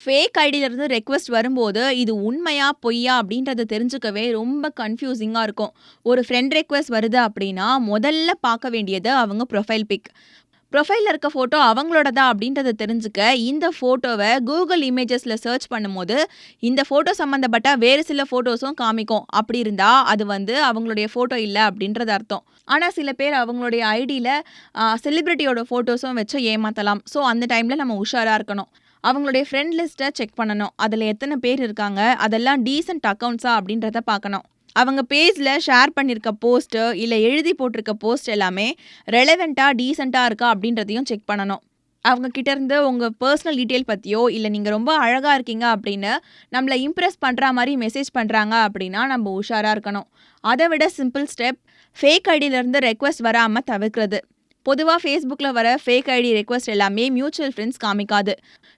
Fake ஐடியிலேருந்து request வரும்போது, இது உண்மையா, பொய்யா அப்படின்றத தெரிஞ்சுக்கவே ரொம்ப கன்ஃப்யூசிங்கா இருக்கும். ஒரு ஃப்ரெண்ட் ரெக்வெஸ்ட் வருது அப்படின்னா, முதல்ல பார்க்க வேண்டியது அவங்க ப்ரொஃபைல் பிக். ப்ரொஃபைல்ல இருக்க ஃபோட்டோ அவங்களோடதா அப்படின்றத தெரிஞ்சுக்க, இந்த ஃபோட்டோவ Google இமேஜஸ்ல சர்ச் பண்ணும்போது, இந்த ஃபோட்டோ சம்மந்தப்பட்ட வேறு சில ஃபோட்டோஸும் காமிக்கும். அப்படி இருந்தா, அது அவங்களுடைய ஃபோட்டோ இல்ல அப்படின்றது அர்த்தம். ஆனா, சில பேர் அவங்களுடைய ஐடியில செலிபிரிட்டியோட ஃபோட்டோஸும் வச்சு ஏமாத்தலாம். ஸோ, அந்த டைம்ல நம்ம உஷாரா இருக்கணும். அவங்களுடைய ஃப்ரெண்ட் லிஸ்ட்ட செக் பண்ணணும். அதுல எத்தன பேர் இருக்காங்க, அதெல்லாம் டீசென்ட் அக்கவுண்ட்ஸா அப்படின்றத பார்க்கணும். அவங்க பேஜ்ல ஷேர் பண்ணியிருக்க போஸ்ட்டு, இல்ல எழுதி போட்டிருக்க போஸ்ட் எல்லாமே ரெலவென்ட்டா, டீசென்ட்டா இருக்கா அப்படின்றதையும் செக் பண்ணணும். அவங்க கிட்ட இருந்து உங்க பர்சனல் டீட்டெயில் பத்தியோ, இல்ல நீங்க ரொம்ப அழகா இருக்கீங்க அப்படின்னு நம்மள இம்ப்ரெஸ் பண்ற மாரி மெசேஜ் பண்றாங்க அப்படின்னா, நம்ம உஷாரா இருக்கணும். அத விட சிம்பிள் ஸ்டெப், ஃபேக் ஐடியிலருந்து ரெக்வெஸ்ட் வராம தவிர்க்கிறது. பொதுவா Facebookல வர ஃபேக் ஐடி ரெக்வெஸ்ட் எல்லாமே மியூச்சுவல் ஃப்ரெண்ட்ஸ் காமிக்காது.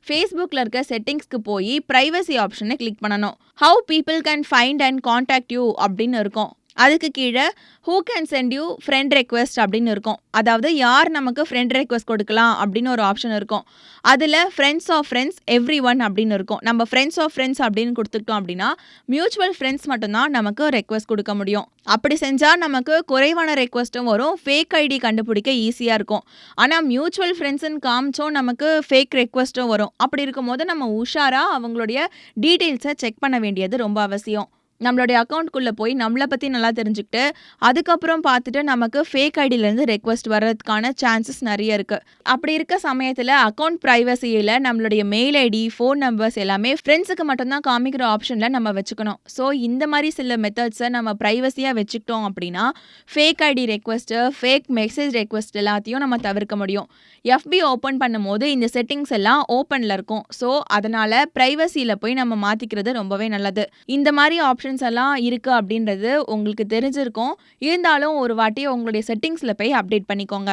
Facebookல இருக்க செட்டிங்ஸ்க்கு போய் பிரைவசி ஆப்ஷனை கிளிக் பண்ணணும். How people can find and contact you அப்படின்னு இருக்கும். அதுக்கு கீழே who can send you friend request அப்படின்னு இருக்கும். அதாவது யார் நமக்கு ஃப்ரெண்ட் ரெக்வெஸ்ட் கொடுக்கலாம் அப்படின்னு ஒரு ஆப்ஷன் இருக்கும். அதில் friends of friends everyone அப்படின்னு இருக்கும். நம்ம ஃப்ரெண்ட்ஸ் ஆஃப் ஃப்ரெண்ட்ஸ் அப்படின்னு கொடுத்துக்கிட்டோம் அப்படின்னா மியூச்சுவல் ஃப்ரெண்ட்ஸ் மட்டும்தான் நமக்கு ரெக்வெஸ்ட் கொடுக்க முடியும். அப்படி செஞ்சால் நமக்கு குறைவான ரெக்வெஸ்ட்டும் வரும். ஃபேக் ஐடி கண்டுபிடிக்க ஈஸியாக இருக்கும். ஆனால் மியூச்சுவல் ஃப்ரெண்ட்ஸ்ன்னு காமிச்சோம் நமக்கு ஃபேக் ரெக்வெஸ்ட்டும் வரும். அப்படி இருக்கும்போது நம்ம உஷாராக அவங்களுடைய டீட்டெயில்ஸை செக் பண்ண வேண்டியது ரொம்ப அவசியம். நம்மளுடைய அக்கௌண்ட்குள்ளே போய் நம்மளை பற்றி நல்லா தெரிஞ்சுக்கிட்டு, அதுக்கப்புறம் பார்த்துட்டு நமக்கு ஃபேக் ஐடியிலேருந்து ரெக்வெஸ்ட் வர்றதுக்கான சான்சஸ் நிறைய இருக்குது. அப்படி இருக்க சமயத்தில் அக்கௌண்ட் ப்ரைவசியில் நம்மளுடைய மெயில் ஐடி, ஃபோன் நம்பர்ஸ் எல்லாமே ஃப்ரெண்ட்ஸுக்கு மட்டும்தான் காமிக்கிற ஆப்ஷனில் நம்ம வச்சுக்கணும். ஸோ இந்த மாதிரி சில மெத்தட்ஸை நம்ம ப்ரைவசியாக வச்சுக்கிட்டோம் அப்படின்னா, fake ID request, fake message request எல்லாத்தையும் நம்ம தவிர்க்க முடியும். FB ஓப்பன் பண்ணும்போது இந்த செட்டிங்ஸ் எல்லாம் ஓப்பனில் இருக்கும். ஸோ அதனால் ப்ரைவசியில் போய் நம்ம மாற்றிக்கிறது ரொம்பவே நல்லது. இந்த மாதிரி ஆப்ஷன்ஸ் எல்லாம் இருக்குது அப்படின்றது உங்களுக்கு தெரிஞ்சிருக்கும். இருந்தாலும் ஒரு வாட்டி உங்களுடைய செட்டிங்ஸில் போய் அப்டேட் பண்ணிக்கோங்க.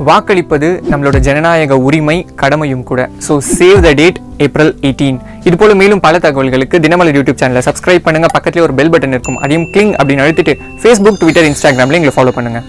வாக்களிப்பது நம்மளோட ஜனநாயக உரிமை, கடமையும் கூட. So save the date April 18. இது போல மேலும் பல தகவல்களுக்கு தினமலர் யூடியூப் சேனலை சப்ஸ்கிரைப் பண்ணுங்க. பக்கத்துலேயே ஒரு பெல் பட்டன் இருக்கும், அதையும் கிளிங் அப்படின்னு அழுத்திட்டு Facebook, Twitter, Instagramல எங்களை ஃபாலோ பண்ணுங்க.